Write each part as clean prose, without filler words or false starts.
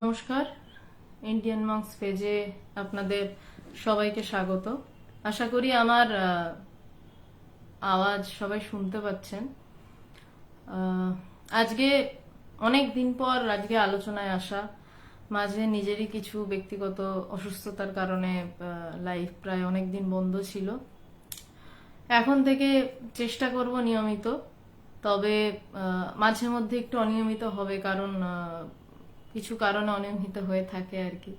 নমস্কার, ইন্ডিয়ান মঙ্কস পেজে আপনাদের সবাইকে স্বাগত। আশা করি আমার আওয়াজ সবাই শুনতে পাচ্ছেন। আজকে অনেক দিন পর আজকে আলোচনায় আসা, মাঝে নিজেরই কিছু ব্যক্তিগত অসুস্থতার কারণে লাইভ প্রায় অনেক দিন বন্ধ ছিল। এখন থেকে চেষ্টা করব নিয়মিত, তবে মাঝে মধ্যে একটু অনিয়মিত হবে, কারণ কিছু কারণে অনিয়মিত হয়ে থাকে আর কি।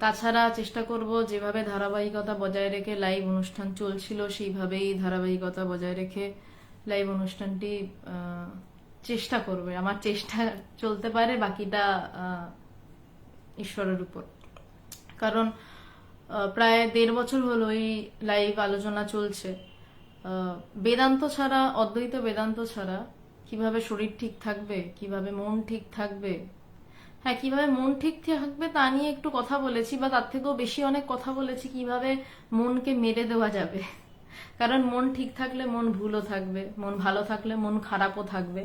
তাছাড়া চেষ্টা করব যেভাবে ধারাবাহিকতা বজায় রেখে লাইভ অনুষ্ঠান চলছিল সেইভাবেই ধারাবাহিকতা বজায় রেখে লাইভ অনুষ্ঠানটি চেষ্টা করবে। আমার চেষ্টা চলতে পারে, বাকিটা ঈশ্বরের উপর। কারণ প্রায় 1.5 বছর হলো এই লাইভ আলোচনা চলছে। বেদান্ত ছাড়া, অদ্বৈত বেদান্ত ছাড়া কিভাবে শরীর ঠিক থাকবে, কিভাবে মন ঠিক থাকবে, হ্যাঁ কিভাবে মন ঠিক থাকবে তা নিয়ে একটু কথা বলেছি, বা তার থেকেও বেশি অনেক কথা বলেছি কিভাবে মনকে মেরে দেওয়া যাবে। কারণ মন ঠিক থাকলে মন ভুলও থাকবে, মন ভালো থাকলে মন খারাপও থাকবে।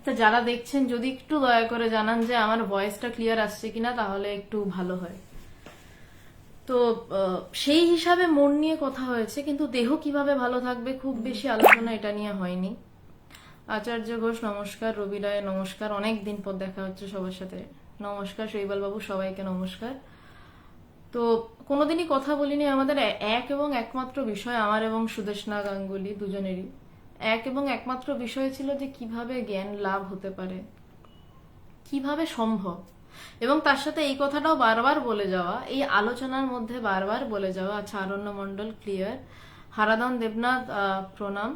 তো যারা দেখছেন যদি একটু দয়া করে জানান যে আমার ভয়েসটা ক্লিয়ার আসছে কিনা, তাহলে একটু ভালো হয়। তো সেই হিসাবে মন নিয়ে কথা হয়েছে, কিন্তু দেহ কিভাবে ভালো থাকবে খুব বেশি আলোচনা এটা নিয়ে হয়নি। আচার্য ঘোষ নমস্কার, রবি রায় নমস্কার, অনেক দিন পর দেখা হচ্ছে সবার সাথে, নমস্কার। শৈবাল বাবু সবাইকে নমস্কার। তো কোনোদিনই কথা বলিনি, আমাদের এক এবং একমাত্র বিষয়, আমার এবং সুদেশনা গাঙ্গুলি দুজনেরই এক এবং একমাত্র বিষয় ছিল যে কিভাবে জ্ঞান লাভ হতে পারে, কিভাবে সম্ভব। এবং তার সাথে এই কথাটাও বারবার বলে যাওয়া, এই আলোচনার মধ্যে বারবার বলে যাওয়া, আচ্ছা আরণ্য মন্ডল ক্লিয়ার, হারাধন দেবনাথ প্রণাম,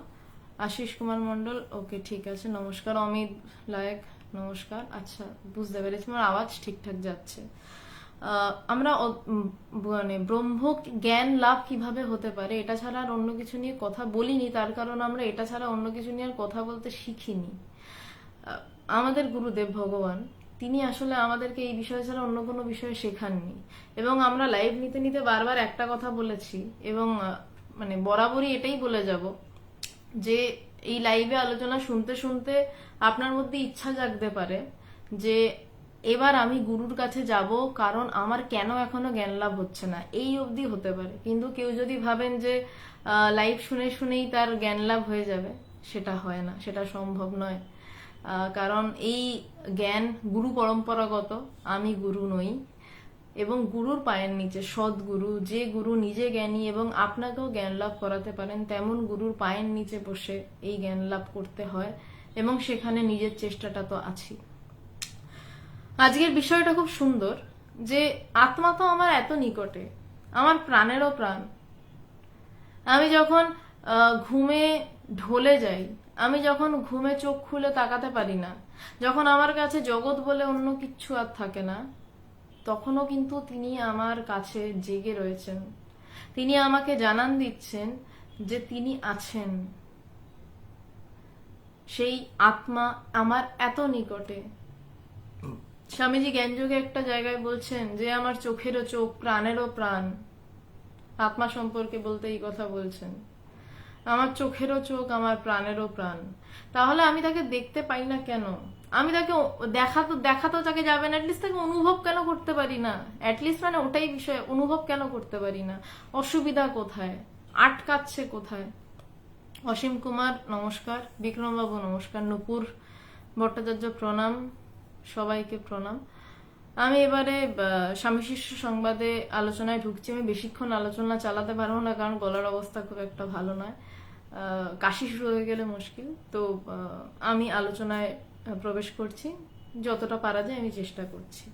আশিস কুমার মন্ডল ওকে ঠিক আছে নমস্কার, অমিত লায়ক নমস্কার। আচ্ছা বুঝতে পেরেছি, আমার আওয়াজ ঠিকঠাক যাচ্ছে। আমরা মানে ব্রহ্ম জ্ঞান লাভ কিভাবে হতে পারে এটা ছাড়া আর অন্য কিছু নিয়ে কথা বলিনি, তার কারণ আমরা এটা ছাড়া অন্য কিছু নিয়ে আর কথা বলতে শিখিনি। আমাদের গুরুদেব ভগবান, তিনি আসলে আমাদেরকে এই বিষয় ছাড়া অন্য কোনো বিষয় শেখাননি। এবং আমরা লাইভ নিতে নিতে বারবার একটা কথা বলেছি, এবং মানে বরাবরই এটাই বলে যাব যে এই লাইভে আলোচনা শুনতে শুনতে আপনার মধ্যে ইচ্ছা জাগতে পারে যে এবার আমি গুরুর কাছে যাব, কারণ আমার কেন এখনো জ্ঞান লাভ হচ্ছে না, এই অবধি হতে পারে। কিন্তু কেউ যদি ভাবেন যে লাইভ শুনে শুনেই তার জ্ঞান লাভ হয়ে যাবে, সেটা হয় না, সেটা সম্ভব নয়। কারণ এই জ্ঞান গুরু পরম্পরাগত, আমি গুরু নই। এবং গুরুর পায়ের নিচে সদ্গুরু, যে গুরু নিজে জ্ঞানী এবং আপনাকেও জ্ঞান লাভ করাতে পারেন, তেমন গুরুর পায়ের নিচে বসে এই জ্ঞান লাভ করতে হয়, এবং সেখানে নিজের চেষ্টাটা তো আছেই। আজকের বিষয়টা খুব সুন্দর, যে আত্মা তো আমার এত নিকটে, আমার প্রাণেরও প্রাণ। আমি যখন ঘুমে ঢলে যাই, আমি যখন ঘুমে চোখ খুলে তাকাতে পারি না, যখন আমার কাছে জগৎ বলে অন্য কিচ্ছু আর থাকে না, তখনও কিন্তু তিনি আমার কাছে জেগে রয়েছেন। তিনি আমাকে জানান দিচ্ছেন যে তিনি আছেন। সেই আত্মা আমার এত নিকটে। স্বামীজি জ্ঞানযোগে একটা জায়গায় বলছেন যে আমার চোখেরও চোখ, প্রাণেরও প্রাণ। আত্মা সম্পর্কে বলতে এই কথা বলছেন, আমার চোখেরও চোখ, আমার প্রাণেরও প্রাণ। তাহলে আমি তাকে দেখতে পাই না কেন? আমি তাকে দেখাতো তাকে যাবে না, অ্যাটলিস্ট তাকে অনুভব কেন করতে পারি না? অ্যাটলিস্ট মানে ওটাই বিষয়, অনুভব কেন করতে পারি না? অসুবিধা কোথায়, আটকাচ্ছে কোথায়? অসীম কুমার নমস্কার, বিক্রম বাবু নমস্কার, নুপুর ভট্টাচার্য প্রণাম, সবাইকে প্রণাম। আমি এবারে স্বামী শিষ্য সংবাদে আলোচনায় ঢুকছি। আমি বেশিক্ষণ আলোচনা চালাতে পারবো না, কারণ গলার অবস্থা খুব একটা ভালো নয়, কাশি শুরু হয়ে গেলে মুশকিল। তো আমি আলোচনায় প্রবেশ করছি, যতটা পারা যায় আমি চেষ্টা করছি।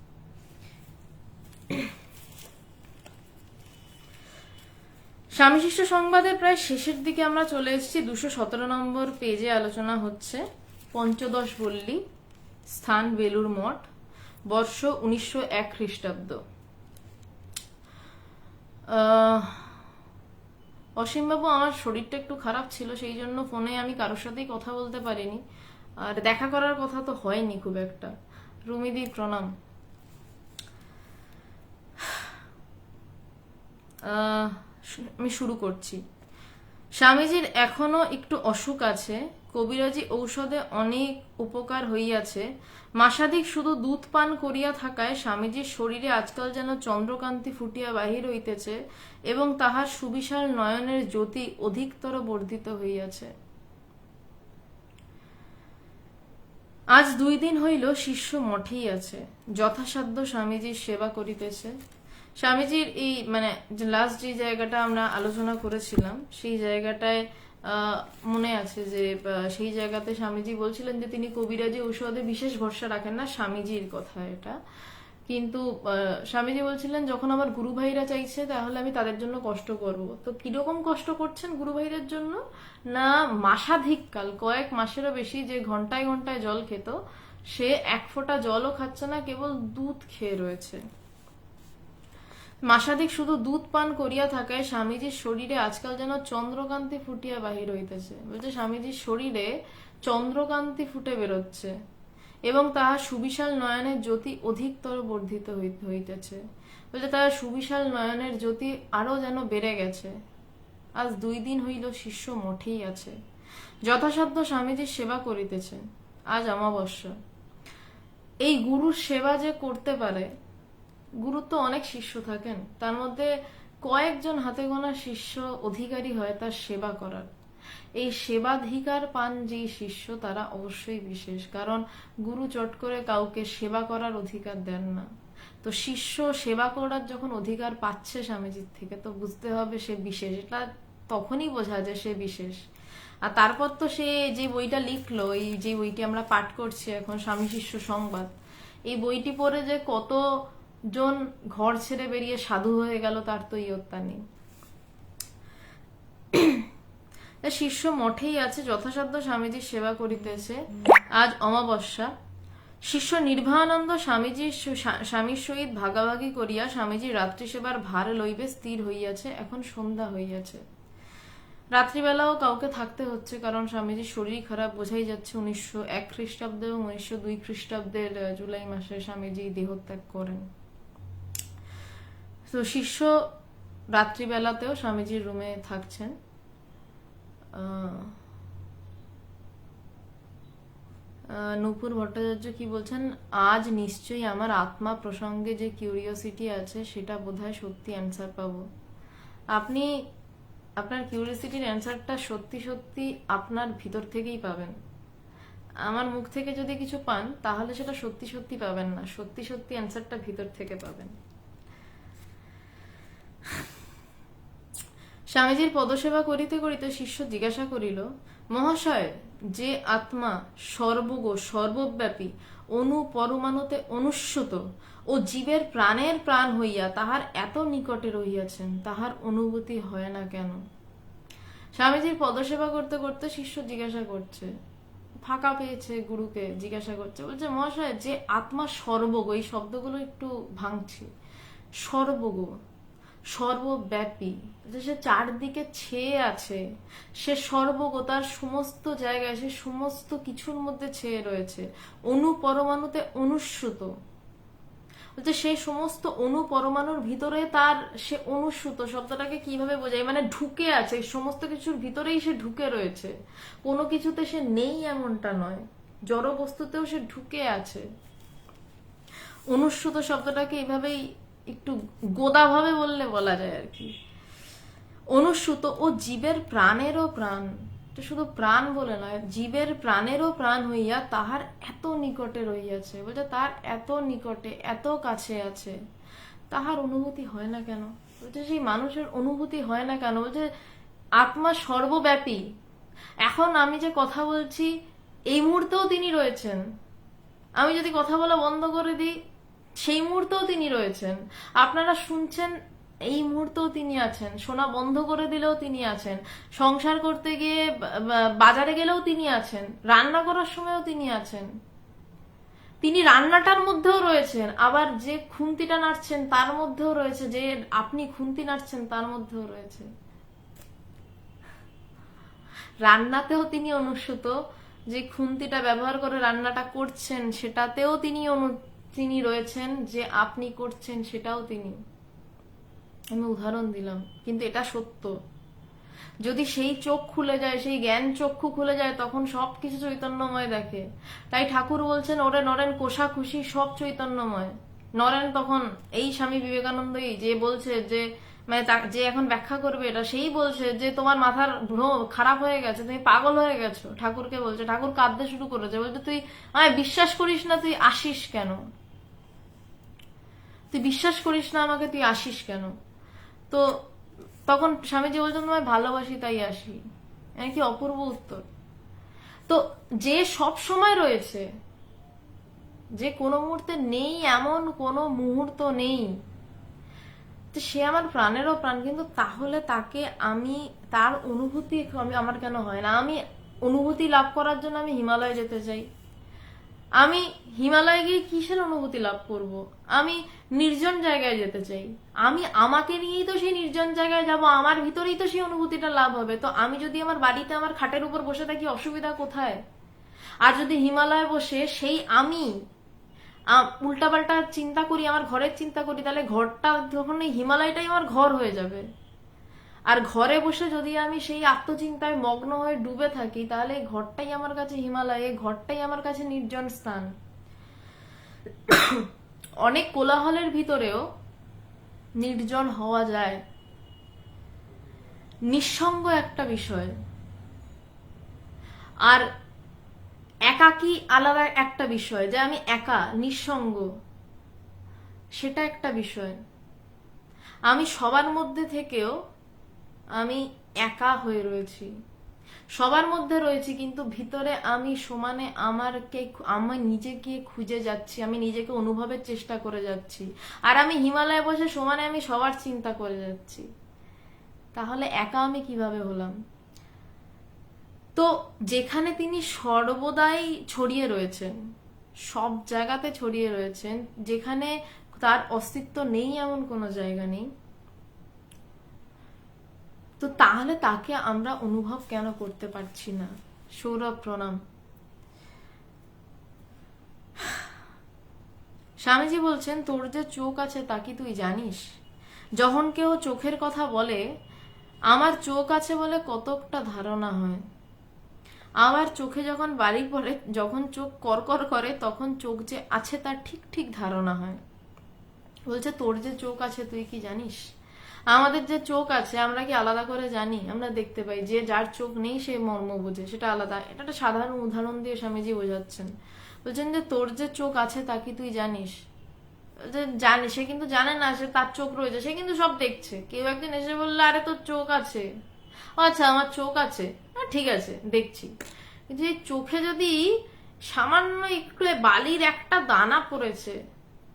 স্বামী শিষ্য সংবাদের প্রায় শেষের দিকে আমরা চলে এসেছি। 217 নম্বর পেজে আলোচনা হচ্ছে। পঞ্চদশ পল্লী, স্থান বেলুর মঠ, বর্ষ 1901 খ্রিস্টাব্দ। অসীমবাবু, আমার শরীরটা একটু খারাপ ছিল, সেই জন্য ফোনে আমি কারোর সাথেই কথা বলতে পারিনি, আর দেখা করার কথা তো হয়নি খুব একটা। রুমিদি প্রণাম। আমি শুরু করছি। স্বামীজির এখনো একটু অসুখ আছে, কবিরাজি ঔষধে অনেক উপকার হইয়াছে। মাসাধিক শুধু দুধ পান করিয়া থাকায় স্বামীজির শরীরে আজকাল যেন চন্দ্রকান্তি ফুটিয়া বাহির হইতেছে এবং তাহার সুবিশাল নয়নের জ্যোতি অধিকতর বর্ধিত হইয়াছে। আজ 2 দিন হইল শিষ্য মঠেই আছে, যথাসাধ্য স্বামীজির সেবা করিতেছে। স্বামীজির এই লাস্ট যে জায়গাটা আমরা আলোচনা করেছিলাম সেই জায়গাটায় মনে আছে যে সেই জায়গাতে স্বামীজি বলছিলেন যে তিনি কবিরাজি ঔষধে বিশেষ ভরসা রাখেন না, স্বামীজির কথা এটা। কিন্তু স্বামীজি বলছিলেন যখন আমার গুরু ভাইরা চাইছে তাহলে আমি তাদের জন্য কষ্ট করব। তো কিরকম কষ্ট করছেন গুরু ভাইদের জন্য? না, মাসাধিক কাল, কয়েক মাসেরও বেশি, যে ঘন্টায় ঘন্টায় জল খেত, সে এক ফোঁটা জলও খাচ্ছে না, কেবল দুধ খেয়ে রয়েছে। মাসাধিক শুধু দুধ পান করিয়া থাকায় স্বামীজির শরীরে আজকাল যেন চন্দ্রকান্তি ফুটিয়া বাহির হইতেছে। বলছে স্বামীজির শরীরে চন্দ্রকান্তি ফুটে বেরোচ্ছে এবং তাহার সুবিশাল নয়নের জ্যোতি অধিকতর বর্ধিত হইতেছে। বলছে তাহার সুবিশাল নয়নের জ্যোতি আরো যেন বেড়ে গেছে। আজ 2 দিন হইল শিষ্য মঠেই আছে, যথাসাধ্য স্বামীজির সেবা করিতেছে। আজ অমাবস্যা। এই গুরুর সেবা যে করতে পারে, গুরুর তো অনেক শিষ্য থাকেন, তার মধ্যে কয়েকজন হাতে গোনা শিষ্য অধিকারী হয় তার সেবা করার। এই সেবাধিকার পান যে শিষ্য তারা অবশ্যই বিশেষ, কারণ গুরু চট করে কাউকে সেবা করার অধিকার দেন না। তো শিষ্য সেবা করার যখন অধিকার পাচ্ছে স্বামীজির থেকে, তো বুঝতে হবে সে বিশেষ। এটা তখনই বোঝা যায় সে বিশেষ। আর তারপর তো সে যে বইটা লিখলো, এই যে বইটি আমরা পাঠ করছি এখন, স্বামী শিষ্য সংবাদ, এই বইটি পড়ে যে কতজন ঘর ছেড়ে বেরিয়ে সাধু হয়ে গেল তার তো ইয়ত্তা নেই। শিষ্য মঠেই আছে, যথাসাধ্য স্বামীজির সেবা করিতেছে। আজ অমাবস্যা। শিষ্য নির্ভয়ানন্দ স্বামীর সহিত ভাগাভাগি করিয়া স্বামীজির রাত্রি সেবার ভার লইবে স্থির হইয়াছে। এখন সন্ধ্যা হইয়াছে, রাত্রিবেলাও কাউকে থাকতে হচ্ছে, কারণ স্বামীজির শরীর খারাপ, বোঝাই যাচ্ছে। 1901 খ্রিস্টাব্দে এবং 1902 খ্রিস্টাব্দের জুলাই মাসে স্বামীজি দেহত্যাগ করেন। তো শিষ্য রাত্রিবেলাতেও স্বামীজির রুমে থাকছেন। নূপুর ভট্টাচার্য কি বলছেন, আজ নিশ্চয়ই আমার আত্মা প্রসঙ্গে যে কিউরিওসিটি আছে সেটা বোধহয় সত্যি অ্যান্সার পাবো। আপনি আপনার কিউরিওসিটির অ্যান্সারটা সত্যি সত্যি আপনার ভিতর থেকেই পাবেন। আমার মুখ থেকে যদি কিছু পান তাহলে সেটা সত্যি সত্যি পাবেন না, সত্যি সত্যি অ্যান্সারটা ভিতর থেকে পাবেন। স্বামীজির পদসেবা করিতে করিতে শিষ্য জিজ্ঞাসা করিল, মহাশয়, যে আত্মা সর্বগ সর্বব্যাপী অনু পরমাণুতে অনুস্যত ও জীবের প্রাণের প্রাণ হইয়া তাহার এত নিকটে রহিয়াছেন, তাহার অনুভূতি হয় না কেন? স্বামীজির পদসেবা করতে করতে শিষ্য জিজ্ঞাসা করছে, ফাঁকা পেয়েছে গুরুকে, জিজ্ঞাসা করছে, বলছে মহাশয়, যে আত্মা সর্বগ, এই শব্দগুলো একটু ভাঙছি, সর্বগ সর্বব্যাপী, সে চারদিকে ছেয়ে আছে, সে সর্বগ, তার সমস্ত জায়গায়, সে সমস্ত কিছুর মধ্যে ছেয়ে রয়েছে, অণু পরমাণুতে অনুস্যুত, বলছে সেই সমস্ত অণু পরমাণুর ভিতরে তার সে অনুস্যুত শব্দটাকে কিভাবে বোঝায়, মানে ঢুকে আছে, সমস্ত কিছুর ভিতরেই সে ঢুকে রয়েছে, কোনো কিছুতে সে নেই এমনটা নয়, জড় বস্তুতেও সে ঢুকে আছে। অনুস্যুত শব্দটাকে এইভাবেই একটু গোদাভাবে বললে বলা যায় আর কি। অনুস্যুত ও জীবের প্রাণেরও প্রাণ, শুধু প্রাণ বলে নয়, জীবের প্রাণেরও প্রাণ হইয়া তাহার এত নিকটে রহিয়াছে, বলছে তার এত নিকটে, এত কাছে আছে, তাহার অনুভূতি হয় না কেন? বলছে সেই মানুষের অনুভূতি হয় না কেন? বলছে আত্মা সর্বব্যাপী, এখন আমি যে কথা বলছি এই মুহূর্তেও তিনি রয়েছেন, আমি যদি কথা বলা বন্ধ করে দিই সেই মুহূর্তেও তিনি রয়েছেন, আপনারা শুনছেন এই মুহূর্তেও তিনি আছেন, শোনা বন্ধ করে দিলেও তিনি আছেন, সংসার করতে গিয়ে বাজারে গেলেও তিনি আছেন, রান্না করার সময়ও তিনি আছেন, তিনি রান্নাটার মধ্যেও রয়েছেন, আবার যে খুন্তিটা নাড়ছেন তার মধ্যেও রয়েছে, যে আপনি খুন্তি নাড়ছেন তার মধ্যেও রয়েছে। রান্নাতেও তিনি অনুস্যুত, যে খুন্তিটা ব্যবহার করে রান্নাটা করছেন সেটাতেও তিনি রয়েছেন, যে আপনি করছেন সেটাও তিনি। আমি উদাহরণ দিলাম, কিন্তু এটা সত্য। যদি সেই চোখ খুলে যায়, সেই জ্ঞান চক্ষু খুলে যায়, তখন সবকিছু চৈতন্যময় দেখে। তাই ঠাকুর বলছেন ওরে নরেন কোষা খুশি সব চৈতন্যময়। নরেন তখন এই স্বামী বিবেকানন্দই যে বলছে যে মানে যে এখন ব্যাখ্যা করবে এটা, সেই বলছে যে তোমার মাথার ভ্রম খারাপ হয়ে গেছে, তুমি পাগল হয়ে গেছো। ঠাকুরকে বলছে, ঠাকুর কাঁদতে শুরু করেছে, বলছে তুই আমায় বিশ্বাস করিস না, তুই আসিস কেন? তুই বিশ্বাস করিস না আমাকে, তুই আসিস কেন? তো তখন স্বামীজি বলছেন তোমায় ভালোবাসি তাই আসি। কি অপূর্ব উত্তর। তো যে সব সময় রয়েছে, যে কোনো মুহূর্তে নেই এমন কোনো মুহূর্ত নেই, তো সে আমার প্রাণেরও প্রাণ, কিন্তু তাহলে তাকে আমি তার অনুভূতি আমার কেন হয় না? আমি অনুভূতি লাভ করার জন্য আমি হিমালয় যেতে চাই। আমি হিমালয়ে গিয়ে কিসের অনুভূতি লাভ করব? আমি নির্জন জায়গায় যেতে চাই। আমি আমাকে নিয়েই তো সেই নির্জন জায়গায় যাব, আমার ভিতরেই তো সেই অনুভূতিটা লাভ হবে। তো আমি যদি আমার বাড়িতে আমার খাটের উপর বসে থাকি, অসুবিধা কোথায়? আর যদি হিমালয়ে বসে সেই আমি উল্টাপাল্টা চিন্তা করি, আমার ঘরের চিন্তা করি, তাহলে ঘরটা তখন এই হিমালয়টাই আমার ঘর হয়ে যাবে। আর ঘরে বসে যদি আমি সেই আত্মচিন্তায় মগ্ন হয়ে ডুবে থাকি, তাহলে এই ঘরটাই আমার কাছে হিমালয়, এই ঘরটাই আমার কাছে নির্জন স্থান। অনেক কোলাহলের ভিতরেও নির্জন হওয়া যায়। নিঃসঙ্গ একটা বিষয়, আর একাকী আলাদা একটা বিষয়। যে আমি একা নিঃসঙ্গ, সেটা একটা বিষয়। আমি সবার মধ্যে থেকেও আমি একা হয়ে রয়েছি, সবার মধ্যে রয়েছি, কিন্তু ভিতরে আমি সমানে আমি নিজেকে খুঁজে যাচ্ছি, আমি নিজেকে অনুভবের চেষ্টা করে যাচ্ছি। আর আমি হিমালয়ে বসে সমানে আমি সবার চিন্তা করে যাচ্ছি। তাহলে একা আমি কিভাবে হলাম? তো যেখানে তিনি সর্বদাই ছড়িয়ে রয়েছেন, সব জায়গাতে ছড়িয়ে রয়েছেন, যেখানে তার অস্তিত্ব নেই এমন কোনো জায়গা নেই, তো তাহলে তাকে আমরা অনুভব কেন করতে পারছি না? সৌরভ প্রণাম। স্বামীজি বলছেন তোর যে চোখ আছে তা কি তুই জানিস? যখন কেউ চোখের কথা বলে, আমার চোখ আছে বলে কতকটা ধারণা হয়। আবার চোখে যখন বাড়ি পড়ে, যখন চোখ করকর করে, তখন চোখ যে আছে তার ঠিক ঠিক ধারণা হয়। বলছে তোর যে চোখ আছে তুই কি জানিস? আমাদের যে চোখ আছে আমরা কি আলাদা করে জানি? আমরা দেখতে পাই, যে যার চোখ নেই সে মর্ম বোঝে, সেটা আলাদা। এটা একটা সাধারণ উদাহরণ দিয়ে স্বামীজি বোঝাচ্ছেন। বলছেন যে তোর যে চোখ আছে তা কি তুই জানিস? যে জানে, সে কিন্তু জানে না সে তার চোখ রয়েছে, সে কিন্তু সব দেখছে। কেউ একদিন এসে বললো আরে তোর চোখ আছে, আচ্ছা আমার চোখ আছে, ঠিক আছে দেখছি। কিন্তু এই চোখে যদি সামান্য একটু বালির একটা দানা পড়েছে,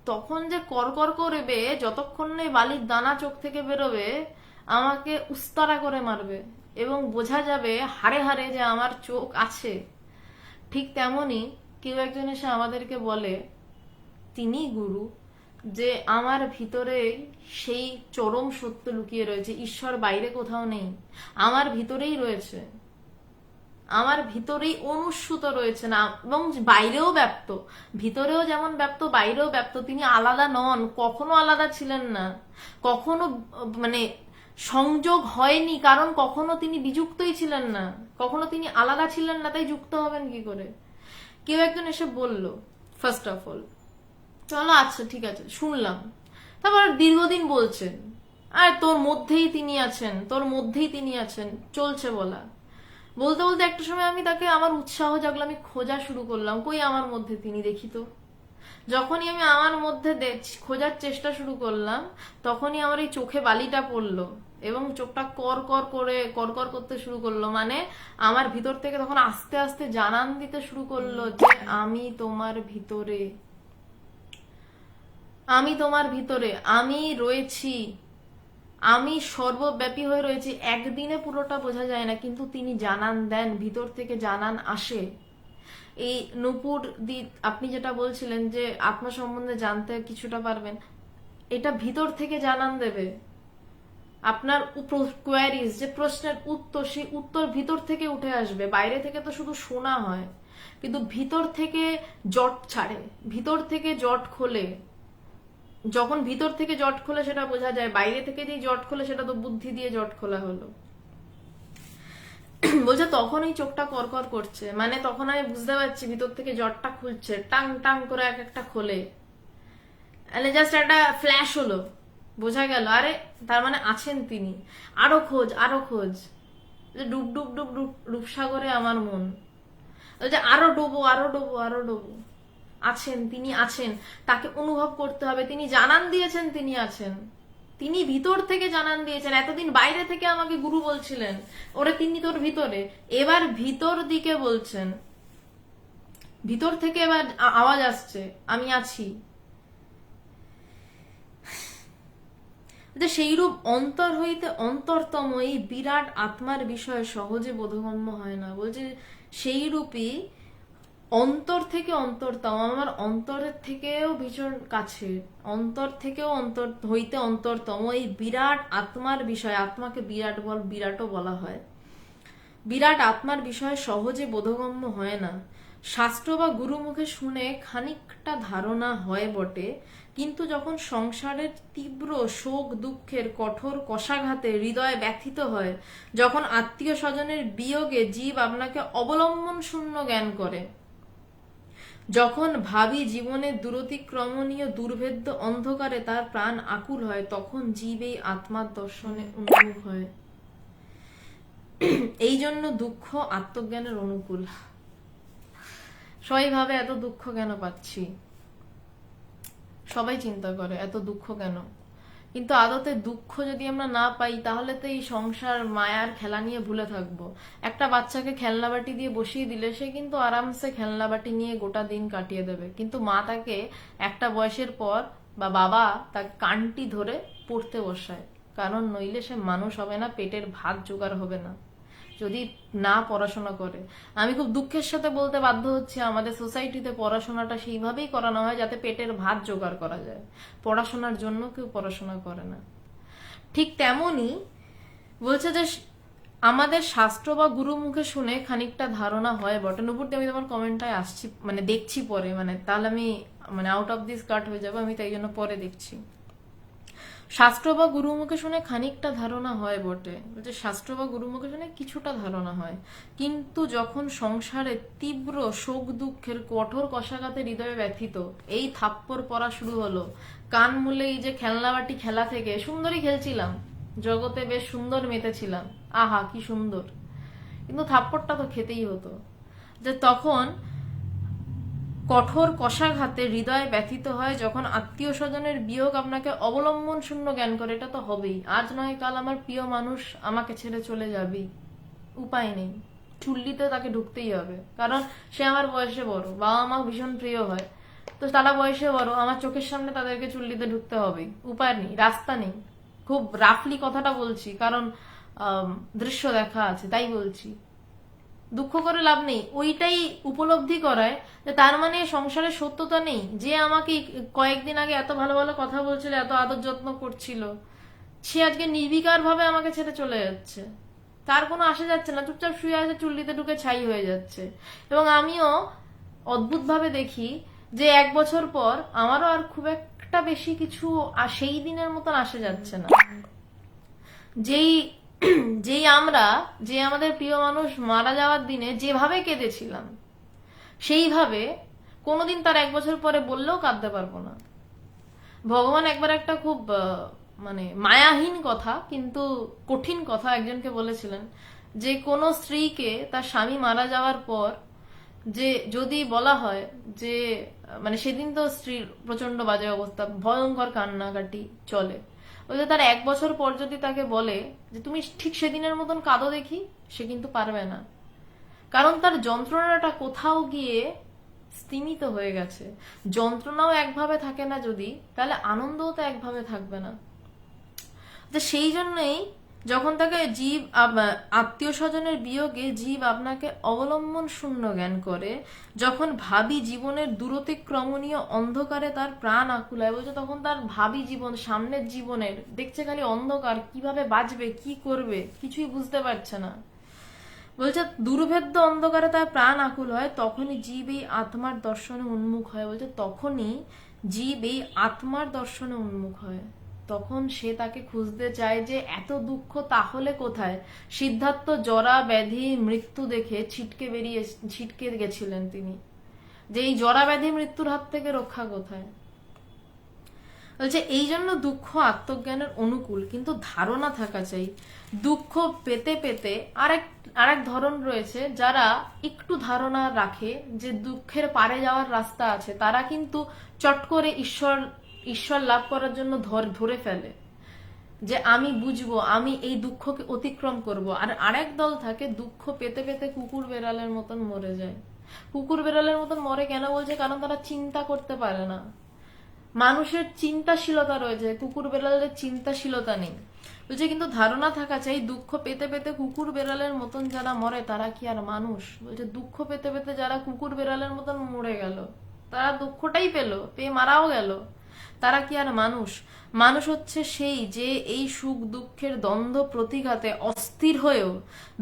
তখন যে করকর করবে, যতক্ষণ না বালির দানা চোখ থেকে বেরোবে আমাকে উস্তারা করে মারবে, এবং বোঝা যাবে হাড়ে হাড়ে যে আমার চোখ আছে। ঠিক তেমনি কেউ একজন এসে আমাদেরকে বলে তিনি গুরু, যে আমার ভিতরে সেই চরম সত্য লুকিয়ে রয়েছে, ঈশ্বর বাইরে কোথাও নেই, আমার ভিতরেই রয়েছে, আমার ভিতরেই অনুস্যুত রয়েছে না, এবং বাইরেও ব্যাপ্ত। ভিতরেও যেমন ব্যাপ্ত, বাইরেও ব্যাপ্ত। তিনি আলাদা নন, কখনো আলাদা ছিলেন না, কখনো মানে সংযোগ হয়নি, কারণ কখনো তিনি বিযুক্তই ছিলেন না, কখনো তিনি আলাদা ছিলেন না, তাই যুক্ত হবেন কি করে? কেউ একজন এসে বলল, ফার্স্ট অফ অল চলো আচ্ছা ঠিক আছে শুনলাম, তারপর দীর্ঘদিন বলছেন আর তোর মধ্যেই তিনি আছেন, তোর মধ্যেই তিনি আছেন, চলছে বলা। বলতে বলতে একটা সময় আমি তাকে, আমার উৎসাহ জাগলো, আমি খোঁজা শুরু করলাম, কই আমার মধ্যে তিনি, দেখি তো। যখনই আমি আমার মধ্যে খোঁজার চেষ্টা শুরু করলাম, তখনই আমার এই চোখে বালিটা পড়লো, এবং চোখটা কর করতে শুরু করলো। মানে আমার ভিতর থেকে তখন আস্তে আস্তে জানান দিতে শুরু করলো যে আমি তোমার ভিতরে, আমি তোমার ভিতরে, আমি রয়েছি, আমি সর্বব্যাপী হয়ে রয়েছি। একদিনে পুরোটা বোঝা যায় না, কিন্তু তিনি জানান দেন, ভিতর থেকে জানান আসে। এই নূপুর দি, আপনি যেটা বলছিলেন যে আত্মা সম্বন্ধে জানতে কিছুটা পারবেন, এটা ভিতর থেকে জানান দেবে। আপনার কোয়ারিজ, যে প্রশ্নের উত্তর, সেই উত্তর ভিতর থেকে উঠে আসবে। বাইরে থেকে তো শুধু শোনা হয়, কিন্তু ভিতর থেকে জট ছাড়ে, ভিতর থেকে জট খোলে। যখন ভিতর থেকে জট খোলে সেটা বোঝা যায়, বাইরে থেকে যে জট খোলে সেটা তো বুদ্ধি দিয়ে জট খোলা হলো। বলছে তখন এই চোখটা করকর করছে, মানে তখন আমি বুঝতে পারছি ভিতর থেকে জ্বরটা খুলছে, টাং টাং করে এক একটা খোলে, মানে জাস্ট একটা ফ্ল্যাশ হলো, বোঝা গেল আরে তার মানে আছেন তিনি। আরো খোঁজ আরো খোঁজ, ডুব ডুব ডুব ডুব রূপসাগরে আমার মন, যে আরো ডোবো আরো ডোবো আরো ডোবো, আছেন তিনি আছেন, তাকে অনুভব করতে হবে। তিনি জানান দিয়েছেন তিনি আছেন, তিনি ভিতর থেকে জানান দিয়েছেন। এতদিন বাইরে থেকে আমাকে গুরু বলছিলেন ওরে তিনি তোর ভিতরে, এবার ভিতর দিকে বলছেন, ভিতর থেকে এবার আওয়াজ আসছে আমি আছি। যে সেইরূপ অন্তর হইতে অন্তরতম এই বিরাট আত্মার বিষয়ে সহজে বোধগম্য হয় না। বলছে সেই রূপই অন্তর থেকে অন্তরতম, আমার অন্তরের থেকেও ভীষণ কাছে, অন্তর থেকেও অন্তর হইতে অন্তরতম এই বিরাট আত্মার বিষয়, আত্মাকে বিরাটও বলা হয়, বিরাট আত্মার বিষয়ে সহজে বোধগম্য হয় না। শাস্ত্র বা গুরুমুখে শুনে খানিকটা ধারণা হয় বটে, কিন্তু যখন সংসারের তীব্র শোক দুঃখের কঠোর কষাঘাতে হৃদয় ব্যথিত হয়, যখন আত্মীয় স্বজনের বিয়োগে জীব আপনাকে অবলম্বন শূন্য জ্ঞান করে, যখন ভাবি জীবনের দূরতিক্রমণীয় দুর্ভেদ্য অন্ধকারে তার প্রাণ আকুল হয়, তখন জীব এই আত্মার দর্শনে উন্মুখ হয়। এই জন্য দুঃখ আত্মজ্ঞানের অনুকূল। সবাই ভাবে এত দুঃখ কেন পাচ্ছি, সবাই চিন্তা করে এত দুঃখ কেন, কিন্তু আদতে দুঃখ যদি আমরা না পাই তাহলে তো এই সংসার মায়ার খেলা নিয়ে ভুলে থাকবো। একটা বাচ্চাকে খেলনাবাটি দিয়ে বসিয়ে দিলে সে কিন্তু আরামসে খেলনাবাটি নিয়ে গোটা দিন কাটিয়ে দেবে, কিন্তু মা তাকে একটা বয়সের পর বা বাবা তাকে কানটি ধরে পড়তে বসায়, কারণ নইলে সে মানুষ হবে না, পেটের ভাত জোগাড় হবে না যদি না পড়াশোনা করে। আমি খুব দুঃখের সাথে বলতে বাধ্য হচ্ছি আমাদের সোসাইটিতে পড়াশোনাটা সেইভাবেই করানো হয় যাতে পেটের ভাত জোগাড় করা যায়, পড়াশোনার জন্য কেউ পড়াশোনা করে না। ঠিক তেমনি বলছে যে আমাদের শাস্ত্র বা গুরু মুখে শুনে খানিকটা ধারণা হয় বটে। নুপুরটি আমি তোমার কমেন্টটায় আসছি, মানে দেখছি পরে, মানে তাহলে আমি মানে আউট অফ দিস কাট হয়ে যাবো, আমি তাই জন্য পরে দেখছি। শাস্ত্র বা গুরুমুখে শুনে খানিকটা ধারণা হয় বটে, বলছে শাস্ত্র বা গুরুমুখে শুনে কিছুটা ধারণা হয়, কিন্তু যখন সংসারে তীব্র শোক দুঃখের কঠোর কষাঘাতে হৃদয়ে ব্যথিত, এই থাপ্পড় পড়া শুরু হলো। কান মুলে এই যে খেলনাবাটি খেলা থেকে সুন্দরই খেলছিলাম, জগতে বেশ সুন্দর মেতেছিলাম, আহা কি সুন্দর, কিন্তু থাপ্পড়টা তো খেতেই হতো। যে তখন কঠোর কষাঘাতে হৃদয় ব্যথিত হয়, যখন আত্মীয় স্বজনের বিয়োগ আপনাকে অবলম্বন শূন্য জ্ঞান করে। এটা তো হবেই, আজ নয় কাল আমার প্রিয় মানুষ আমাকে ছেড়ে চলে যাবেই, উপায় নেই, চুল্লিতে তাকে ঢুকতেই হবে, কারণ সে আমার বয়সে বড়, বাবা মা ভীষণ প্রিয় হয়, তো তারা বয়সে বড়, আমার চোখের সামনে তাদেরকে চুল্লিতে ঢুকতে হবেই, উপায় নেই, রাস্তা নেই। খুব রাফলি কথাটা বলছি, কারণ দৃশ্য দেখা আছে তাই বলছি। দুঃখ করে লাভ নেই, ওইটাই উপলব্ধি করায় যে তার মানে সংসারে সত্যতা নেই। যে আমাকে কয়েকদিন আগে এত ভালো ভালো কথা বলছিল, এত আদর যত্ন করছিল, সে আজকে নির্বিকার ভাবে আমাকে ছেড়ে চলে যাচ্ছে, তার কোনো আসে যাচ্ছে না, চুপচাপ শুয়ে আছে, চুল্লিতে ঢুকে ছাই হয়ে যাচ্ছে। এবং আমিও অদ্ভুত ভাবে দেখি যে 1 বছর পর আমারও আর খুব একটা বেশি কিছু সেই দিনের মতন আসে যাচ্ছে না। যেই যেই আমরা, যে আমাদের প্রিয় মানুষ মারা যাওয়ার দিনে যেভাবে কেঁদেছিলাম, সেইভাবে কোনোদিন তার 1 বছর পরে বললেও কাঁদতে পারবো না। ভগবান একবার একটা খুব মানে মায়াহীন কথা কিন্তু কঠিন কথা একজনকে বলেছিলেন, যে কোনো স্ত্রীকে তার স্বামী মারা যাওয়ার পর যে যদি বলা হয় যে মানে সেদিন তো স্ত্রীর প্রচন্ড বাজে অবস্থা, ভয়ঙ্কর কান্নাকাটি চলে, ওই যে তার 1 বছর পর যদি তাকে বলে যে তুমি ঠিক সেদিনের মতন কাঁদো দেখি, সে কিন্তু পারবে না, কারণ তার যন্ত্রণাটা কোথাও গিয়ে স্তিমিত হয়ে গেছে। যন্ত্রণাও একভাবে থাকে না যদি, তাহলে আনন্দও তো একভাবে থাকবে না। যে সেই জন্যই যখন তাকে জীব আত্মীয় স্বজনের বিয়োগে জীব আপনাকে অবলম্বন শূন্য জ্ঞান করে, যখন ভাবি জীবনের দূরতিক্রমণীয় অন্ধকারে তার প্রাণ আকুলায়, বলছে তখন তার ভাবি জীবন, সামনের জীবনের দেখছে খালি অন্ধকার, কিভাবে বাঁচবে কি করবে কিছুই বুঝতে পারছে না, বলছে দুর্ভেদ্য অন্ধকারে তার প্রাণ আকুল হয়, তখনই জীব এই আত্মার দর্শনে উন্মুখ হয়। বলছে তখনই জীব এই আত্মার দর্শনে উন্মুখ হয়। তখন সে তাকে খুঁজতে চায় যে এত দুঃখ তাহলে কোথায়। সিদ্ধার্থ জরা ব্যাধি মৃত্যু দেখে ছিটকে গেছিলেন তিনি, যে এই জরা ব্যাধি মৃত্যুর হাত থেকে রক্ষা কোথায়। বলছে এই জন্য দুঃখ আত্মজ্ঞানের অনুকূল, কিন্তু ধারণা থাকা চাই। দুঃখ পেতে পেতে আরেক ধরন রয়েছে, যারা একটু ধারণা রাখে যে দুঃখের পারে যাওয়ার রাস্তা আছে, তারা কিন্তু চট করে ঈশ্বর লাভ করার জন্য ধরে ফেলে যে আমি বুঝবো, আমি এই দুঃখকে অতিক্রম করব। আর আরেক দল থাকে দুঃখ পেতে পেতে কুকুর বেড়ালের মতন মরে যায়। কুকুর বেড়ালের মতন মরে কেন বলছে? কারণ তারা চিন্তা করতে পারে না। মানুষের চিন্তাশীলতা রয়েছে, কুকুর বেড়ালের চিন্তাশীলতা নেই। বলছে কিন্তু ধারণা থাকা চাই, দুঃখ পেতে পেতে কুকুর বেড়ালের মতন যারা মরে তারা কি আর মানুষ? বলছে দুঃখ পেতে পেতে যারা কুকুর বেড়ালের মতন মরে গেল, তারা দুঃখটাই পেয়ে মারাও গেল, তারা কি আর মানুষ? মানুষ হচ্ছে সেই যে এই সুখ দুঃখের দ্বন্দ্ব প্রতিঘাতে অস্থির হয়েও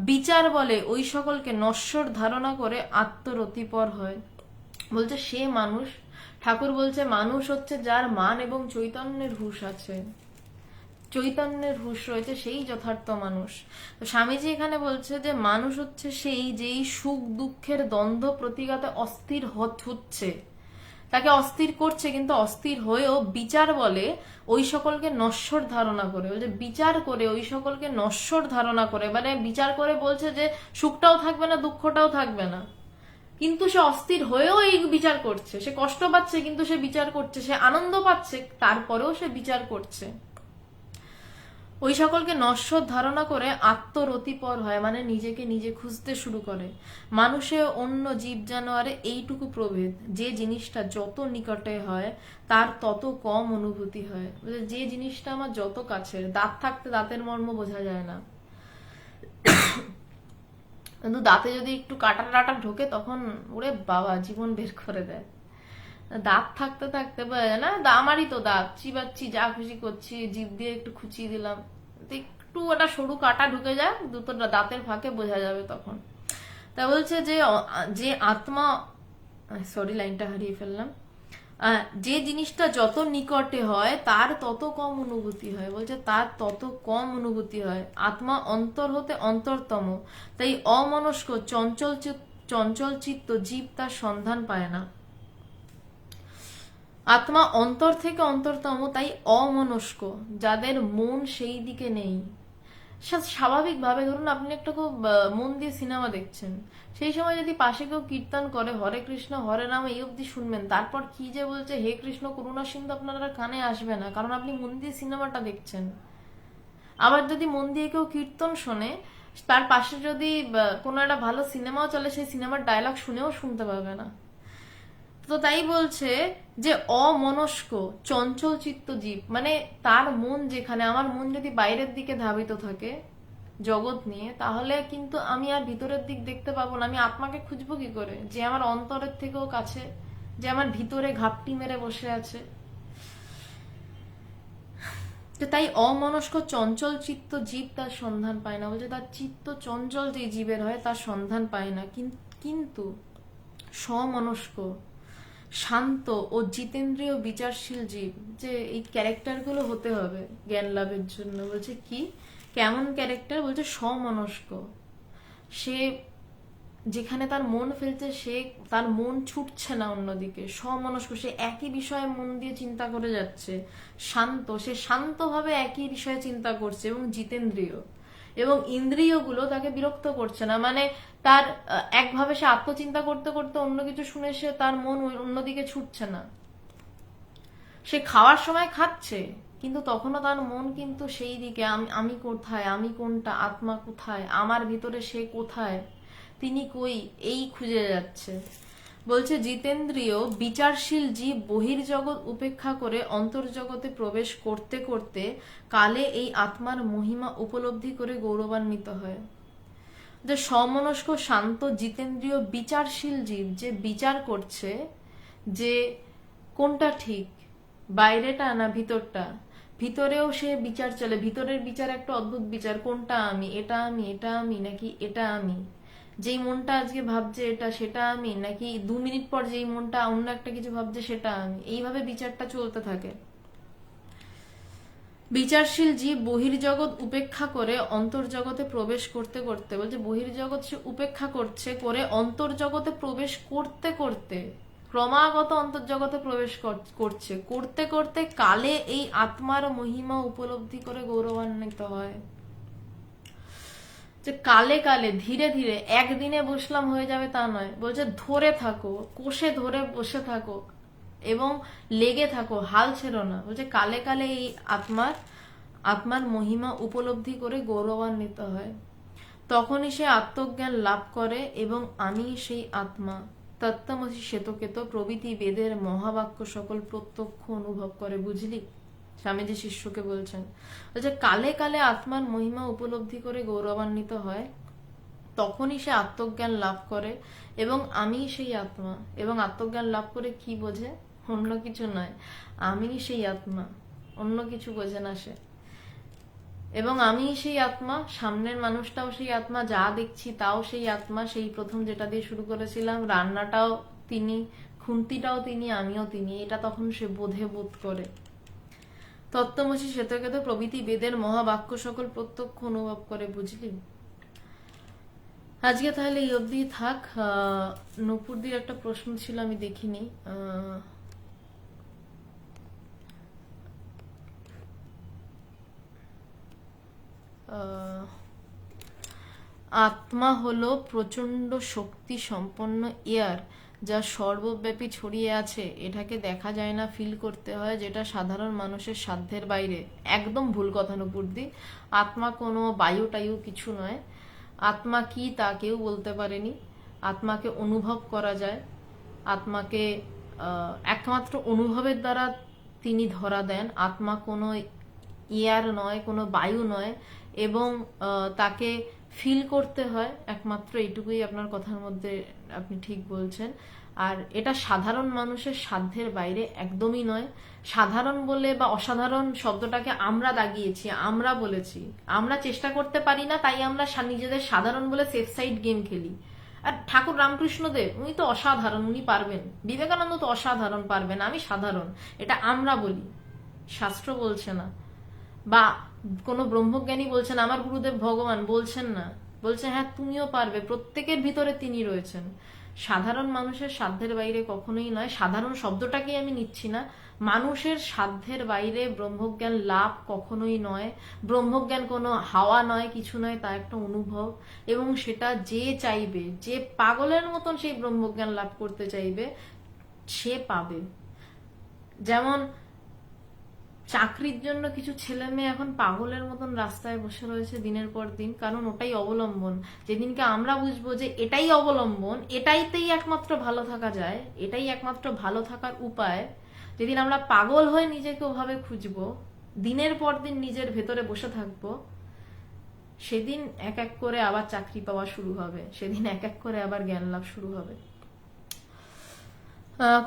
বিচার বলে ওই সকলকে নশ্বর ধারণা করে আত্মরতিপর হয়। বলছে সে মানুষ। ঠাকুর বলছে মানুষ হচ্ছে যার মান এবং চৈতন্যের হুঁশ আছে, চৈতন্যের হুঁশ রয়েছে, সেই যথার্থ মানুষ। তো স্বামীজি এখানে বলছে যে মানুষ হচ্ছে সেই যেই সুখ দুঃখের দ্বন্দ্ব প্রতিঘাতে অস্থির হচ্ছে, তাকে অস্থির করছে, কিন্তু অস্থির হয়েও বিচার বলে ওই সকলকে নশ্বর ধারণা করে। বলছে বিচার করে ওই সকলকে নশ্বর ধারণা করে, মানে বিচার করে বলছে যে সুখটাও থাকবে না, দুঃখটাও থাকবে না, কিন্তু সে অস্থির হয়েও এই বিচার করছে। সে কষ্ট পাচ্ছে কিন্তু সে বিচার করছে, সে আনন্দ পাচ্ছে তারপরেও সে বিচার করছে। ওই সকলকে নশ্বর ধারণা করে আত্মরতিপর হয়, মানে নিজেকে নিজে খুঁজতে শুরু করে। মানুষে অন্য জীব জানোয়ারে এইটুকু প্রভেদ, যে জিনিসটা যত নিকটে হয় তার তত কম অনুভূতি হয়। যে জিনিসটা আমার যত কাছের, দাঁত থাকতে দাঁতের মর্ম বোঝা যায় না, কিন্তু দাঁতে যদি একটু কাটা টাটা ঢোকে তখন ওরে বাবা জীবন বের করে দেয়। দাঁত থাকতে থাকতে বোঝা না, আমারই তো দাঁত, চিবাচ্ছি যা খুশি করছি, জিভ দিয়ে একটু খুঁচিয়ে দিলাম, একটু ওটা সরু কাটা ঢুকে যায় দুটো দাঁতের ফাঁকে, বোঝা যাবে তখন। তা বলছে যে আত্মা, সরি লাইনটা হারিয়ে ফেললাম, যে জিনিসটা যত নিকটে হয় তার তত কম অনুভূতি হয়। বলছে তার তত কম অনুভূতি হয়। আত্মা অন্তর হতে অন্তরতম, তাই অমনস্ক চঞ্চল চিত্ত জীব তার সন্ধান পায় না। আত্মা অন্তর থেকে অন্তরতম, তাই অমনস্ক, যাদের মন সেই দিকে নেই। স্বাভাবিকভাবে ধরুন আপনি একটা খুব মন দিয়ে সিনেমা দেখছেন, সেই সময় যদি পাশে কেউ কীর্তন করে হরে কৃষ্ণ হরে নাম এই অবধি শুনবেন, তারপর কি যে বলছে হে কৃষ্ণ করুণা সিন্ধু আপনার কানে আসবে না, কারণ আপনি মন দিয়ে সিনেমাটা দেখছেন। আবার যদি মন দিয়ে কেউ কীর্তন শোনে, তার পাশে যদি কোনো একটা ভালো সিনেমাও চলে, সেই সিনেমার ডায়লগ শুনেও শুনতে পাবে না। তো তাই বলছে যে অমনস্ক চঞ্চল চিত্ত জীব, মানে তার মন যেখানে, আমার মন যদি বাইরের দিকে ধাবিত থাকে জগৎ নিয়ে, তাহলে কিন্তু আমি আর ভিতরের দিক দেখতে পাবো না। আমি আত্মাকে খুঁজবো কি করে, যে আমার অন্তরের থেকেও কাছে, যে আমার ভিতরে ঘাপটি মেরে বসে আছে। তাই অমনস্ক চঞ্চল চিত্ত জীব তার সন্ধান পায় না। বলছে তার চিত্ত চঞ্চল যে জীবের হয় তার সন্ধান পায় না, কিন্তু সমনস্ক শান্ত ও জিতেন্দ্রীয় বিচারশীল জীব, যে এই ক্যারেক্টারগুলো হতে হবে জ্ঞান লাভের জন্য। বলছে কি কেমন ক্যারেক্টার? বলছে সমনস্ক, সে যেখানে তার মন ফেলছে সে তার মন ছুটছে না অন্যদিকে, সমনস্ক, সে একই বিষয়ে মন দিয়ে চিন্তা করে যাচ্ছে। শান্ত, সে শান্তভাবে একই বিষয়ে চিন্তা করছে, এবং জিতেন্দ্রীয়, এবং ইন্দ্রিয়গুলো তাকে বিরক্ত করছে না। মানে তার একভাবে সে আত্মচিন্তা করতে করতে অন্য কিছু শুনে সে তার মন অন্যদিকে ছুটছে না। সে খাওয়ার সময় খাচ্ছে, কিন্তু তখনও তার মন কিন্তু সেই দিকে, আমি কোথায়, আমি কোনটা, আত্মা কোথায়, আমার ভিতরে সে কোথায়, তিনি কই, এই খুঁজে যাচ্ছে। বলছে জিতেন্দ্রীয় বিচারশীল জীব বহির্জগৎ উপেক্ষা করে অন্তর্জগতে প্রবেশ করতে করতে কালে এই আত্মার মহিমা উপলব্ধি করে গৌরবান্বিত হয়। যে সমনস্ক শান্ত জিতেন্দ্রীয় বিচারশীল জীব, যে বিচার করছে যে কোনটা ঠিক, বাইরেটা না ভিতরটা, ভিতরেও সে বিচার চলে, ভিতরের বিচার একটা অদ্ভুত বিচার, কোনটা আমি, এটা আমি, এটা আমি নাকি এটা আমি, যেই মনটা আজকে ভাবছে এটা সেটা আমি, নাকি 2 মিনিট পর যেই মনটা অন্য একটা কিছু ভাবছে সেটা আমি, এইভাবে বিচারটা চলতে থাকে। বিচারশীল জীব বহির্জগৎ উপেক্ষা করে অন্তর্জগতে প্রবেশ করতে করতে, বলছে বহির্জগৎ সে উপেক্ষা করে অন্তর্জগতে প্রবেশ করতে করতে ক্রমাগত অন্তর্জগতে প্রবেশ করছে, করতে করতে কালে এই আত্মার মহিমা উপলব্ধি করে গৌরবান্বিত হয়। যে কালে কালে ধীরে ধীরে, একদিনে বসলাম হয়ে যাবে তা নয়, বলছে ধরে থাকো, কোষে ধরে বসে থাকো এবং লেগে থাকো, হাল ছেড়ো না। বলছে কালে কালে এই আত্মার মহিমা উপলব্ধি করে গৌরবান্বিত হয়। তখনই সে আত্মজ্ঞান লাভ করে এবং আমি সেই আত্মা তত্ত্বমসি শ্বেতকেত প্রভৃতি বেদের মহাবাক্য সকল প্রত্যক্ষ অনুভব করে। বুঝলি, স্বামীজি শিষ্যকে বলছেন, বলছে কালে কালে আত্মার মহিমা উপলব্ধি করে গৌরবান্বিত হয়, তখনই সে আত্মজ্ঞান লাভ করে এবং আমি সেই আত্মা। এবং আত্মজ্ঞান লাভ করে কি বোঝে? অন্য কিছু নয়, আমি সেই আত্মা, অন্য কিছু বোঝে না সে। এবং আমি সেই আত্মা, সামনের মানুষটাও সেই আত্মা, যা দেখছি তাও সেই আত্মা। সেই প্রথম যেটা দিয়ে শুরু করেছিলাম, রান্নাটাও তিনি, খুন্তিটাও তিনি, আমিও তিনি, এটা তখন সে বোধ করে। তত্ত্বমসি শ্বেতকেত প্রভৃতি বেদের মহাবাক্য সকল প্রত্যক্ষ অনুভব করে। বুঝলি, আজকে তাহলে এই অবধি থাক। নূপুরদির একটা প্রশ্ন ছিল, আমি দেখিনি। আত্মা হলো প্রচন্ড শক্তি সম্পন্ন এয়ার, যা সর্বব্যাপী ছড়িয়ে আছে। এটাকে দেখা যায় না, ফিল করতে হয়, যেটা সাধারণ মানুষের সাধ্যের বাইরে। একদম ভুল কথা নূপুরদি, আত্মা কোনো বায়ু টায়ু কিছু নয়। আত্মা কি তা কেউ বলতে পারেনি। আত্মাকে অনুভব করা যায়, আত্মাকে একমাত্র অনুভবের দ্বারা তিনি ধরা দেন। আত্মা কোনো এয়ার নয়, কোনো বায়ু নয়, এবং তাকে ফিল করতে হয় একমাত্র, এইটুকুই আপনার কথার মধ্যে আপনি ঠিক বলছেন। আর এটা সাধারণ মানুষের সাধ্যের বাইরে একদমই নয়। সাধারণ বলে বা অসাধারণ শব্দটাকে আমরা দাগিয়েছি, আমরা বলেছি, আমরা চেষ্টা করতে পারি না, তাই আমরা নিজেদের সাধারণ বলে সেফ সাইড গেম খেলি। আর ঠাকুর রামকৃষ্ণদেব, উনি তো অসাধারণ, উনি পারবেন। বিবেকানন্দ তো অসাধারণ, পারবেন। আমি সাধারণ, এটা আমরা বলি, শাস্ত্র বলছে না। বা কোনো ব্রহ্মজ্ঞানী বলছেন, আমার গুরুদেব ভগবান বলছেন না, বলছে হ্যাঁ তুমিও পারবে, প্রত্যেকের ভিতরে তিনি রয়েছেন। সাধারণ মানুষের সাধ্যের বাইরে কখনোই নয়। সাধারণ শব্দটাকেই আমি নিচ্ছি না, মানুষের সাধ্যের বাইরে ব্রহ্মজ্ঞান লাভ কখনোই নয়। ব্রহ্মজ্ঞান কোনো হাওয়া নয়, কিছু নয়, তা একটা অনুভব। এবং সেটা যে চাইবে, যে পাগলের মতন সেই ব্রহ্মজ্ঞান লাভ করতে চাইবে, সে পাবে। যেমন চাকরির জন্য কিছু ছেলে মেয়ে এখন পাগলের মতন রাস্তায় বসে রয়েছে দিনের পর দিন, কারণ ওটাই অবলম্বন। যেদিনকে আমরা বুঝবো যে এটাই অবলম্বন, এটাইতেই একমাত্র ভালো থাকা যায়, এটাই একমাত্র ভালো থাকার উপায়, যেদিন আমরা পাগল হয়ে নিজেকে ওভাবে খুঁজবো, দিনের পর দিন নিজের ভেতরে বসে থাকবো, সেদিন এক এক করে আবার চাকরি পাওয়া শুরু হবে, সেদিন এক এক করে আবার জ্ঞান লাভ শুরু হবে।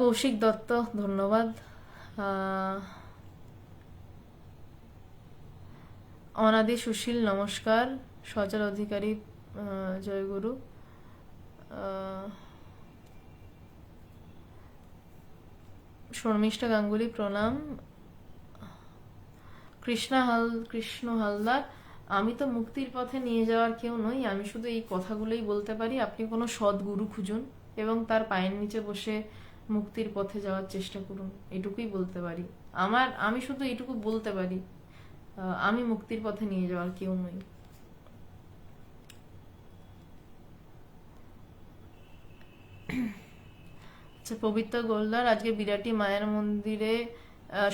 কৌশিক দত্ত, ধন্যবাদ। অনাদি সুশীল, নমস্কার। সচল অধিকারী, জয়গুরু। শর্মিষ্ঠা গাঙ্গুলি, প্রণাম। কৃষ্ণ হালদার, আমি তো মুক্তির পথে নিয়ে যাওয়ার কেউ নই, আমি শুধু এই কথাগুলোই বলতে পারি, আপনি কোনো সদ্গুরু খুঁজুন এবং তার পায়ের নিচে বসে মুক্তির পথে যাওয়ার চেষ্টা করুন, এটুকুই বলতে পারি। আমি শুধু এইটুকু বলতে পারি, আমি মুক্তির পথে নিয়ে যাওয়ার কেউ নই। আচ্ছা, পবিত্র গোলদার, আজকে বিরাটি মায়ের মন্দিরে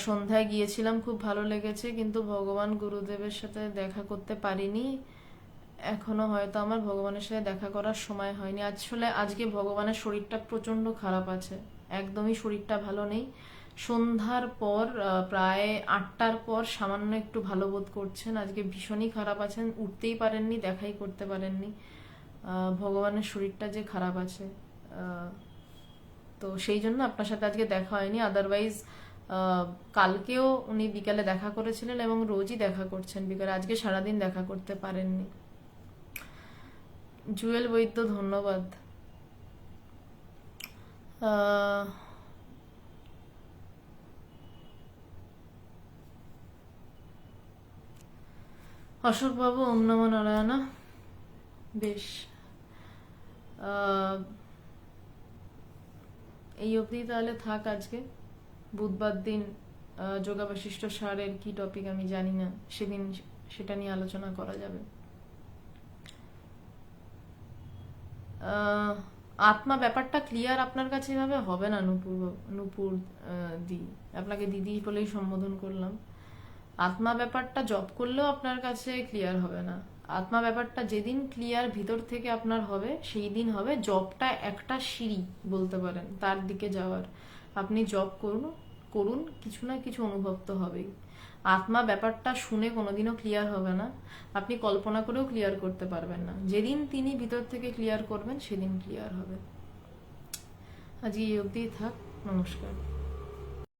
সন্ধ্যায় গিয়েছিলাম, খুব ভালো লেগেছে, কিন্তু ভগবান গুরুদেবের সাথে দেখা করতে পারিনি এখনো। হয়তো আমার ভগবানের সাথে দেখা করার সময় হয়নি। আসলে আজকে ভগবানের শরীরটা প্রচন্ড খারাপ আছে, একদমই শরীরটা ভালো নেই। সন্ধ্যার পর প্রায় 8টার পর সামান্য একটু ভালো বোধ করছেন, আজকে ভীষণই খারাপ আছেন, উঠতেই পারেননি, দেখাই করতে পারেননি। ভগবানের শরীরটা যে খারাপ আছে, তো সেই জন্য আপনার সাথে আজকে দেখা হয়নি। আদারওয়াইজ কালকেও উনি বিকালে দেখা করেছিলেন এবং রোজই দেখা করছেন বিকালে, আজকে সারাদিন দেখা করতে পারেননি। জুয়েল বৈদ্য, ধন্যবাদ। অশোকবাবু, ওম নমঃ নারায়ণা। বেশ, আহ, এই অবধি তাহলে থাক আজকে। বুধবার দিন যোগা বশিষ্ঠ সারের কি টপিক আমি জানি না, সেদিন সেটা নিয়ে আলোচনা করা যাবে। আহ, আত্মা ব্যাপারটা ক্লিয়ার আপনার কাছে এভাবে হবে না নূপুর। নূপুর দি, আপনাকে দিদি বলেই সম্বোধন করলাম। আত্মা ব্যাপারটা জব করলেও আপনার কাছে ক্লিয়ার হবে না। আত্মা ব্যাপারটা যেদিন ক্লিয়ার ভিতর থেকে আপনার হবে, সেই দিন হবে। জবটা একটা সিঁড়ি বলতে পারেন তার দিকে যাওয়ার। আপনি জব করুন করুন, কিছু না কিছু অনুভব তো হবেই। আত্মা ব্যাপারটা শুনে কোনোদিনও ক্লিয়ার হবে না, আপনি কল্পনা করেও ক্লিয়ার করতে পারবেন না। যেদিন তিনি ভিতর থেকে ক্লিয়ার করবেন, সেদিন ক্লিয়ার হবে। আজ এই অবধিই থাক। নমস্কার।